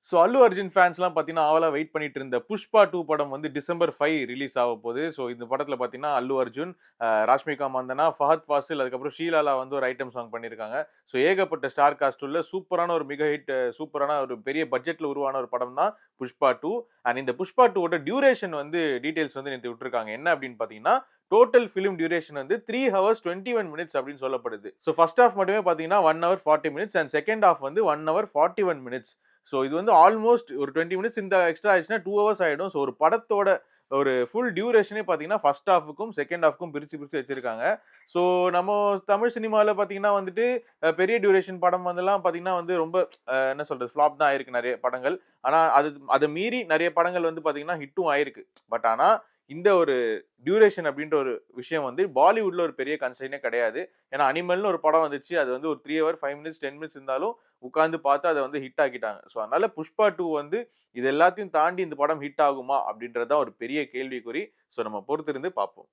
So அல்லு அர்ஜுன் ஃபேன்ஸ்லாம் பார்த்தீங்கன்னா, ஆவலா wait பண்ணிட்டு இருந்த புஷ்பா 2 படம் வந்து டிசம்பர் 5 ரிலீஸ் ஆகப்போகுது. ஸோ இந்த படத்துல பார்த்தீங்கன்னா, அல்லு அர்ஜுன், ராஷ்மிகா மந்தனா, ஃபஹத் ஃபாசில் அதுக்கப்புறம் ஷீலாலா வந்து ஒரு ஐட்டம் சாங் பண்ணியிருக்காங்க. ஸோ ஏகப்பட்ட ஸ்டார் காஸ்ட் உள்ள சூப்பரான ஒரு மெகா ஹிட் சூப்பரான ஒரு பெரிய பட்ஜெட்ல உருவான ஒரு படம் தான் புஷ்பா 2. அண்ட் இந்த புஷ்பா 2 ஓட டியூரேஷன் வந்து டீடைல்ஸ் வந்து நேத்து விட்டுருக்காங்க. என்ன அப்படின்னு பார்த்தீங்கன்னா, டோட்டல் ஃபிலிம் டியூரேஷன் வந்து 3 ஹவர்ஸ் 21 மினிட்ஸ் அப்படின்னு சொல்லப்படுது. ஸோ ஃபர்ஸ்ட் ஹாஃப் மட்டுமே பார்த்தீங்கன்னா 1 hour 40 minutes and second half வந்து 1 ஹவர் 41 மினிட்ஸ். ஸோ இது வந்து ஆல்மோஸ்ட் ஒரு 20 மினிட்ஸ் இந்த எக்ஸ்ட்ரா ஆயிடுச்சுன்னா 2 ஹவர்ஸ் ஆயிடும். ஸோ ஒரு படத்தோட ஒரு ஃபுல் டியூரேஷனே பார்த்தீங்கன்னா ஃபர்ஸ்ட் ஹாஃப்க்கும் செகண்ட் ஹாஃப்க்கும் பிரிச்சு பிரிச்சு வச்சிருக்காங்க. ஸோ நம்ம தமிழ் சினிமால பார்த்தீங்கன்னா வந்துட்டு பெரிய டியூரேஷன் படம் வந்துலாம் பார்த்தீங்கன்னா வந்து ரொம்ப என்ன சொல்றது ஃப்ளாப் தான் ஆயிருக்கு நிறைய படங்கள். ஆனா அதை மீறி நிறைய படங்கள் வந்து பார்த்தீங்கன்னா ஹிட்டும் ஆயிருக்கு. பட் ஆனா இந்த ஒரு டியூரேஷன் அப்படின்ற ஒரு விஷயம் வந்து பாலிவுட்ல ஒரு பெரிய கன்சர்னே கிடையாது. ஏன்னா அனிமல்னு ஒரு படம் வந்துச்சு. அது வந்து ஒரு 3 ஹவர் 5 மினிட்ஸ் 10 மினிட்ஸ் இருந்தாலும் உட்கார்ந்து பார்த்து அத வந்து ஹிட் ஆக்கிட்டாங்க. ஸோ அதனால புஷ்பா 2 வந்து இது எல்லாத்தையும் தாண்டி இந்த படம் ஹிட் ஆகுமா? அப்படின்றது தான் ஒரு பெரிய கேள்விக்குறி. ஸோ நம்ம பொறுத்திருந்து பார்ப்போம்.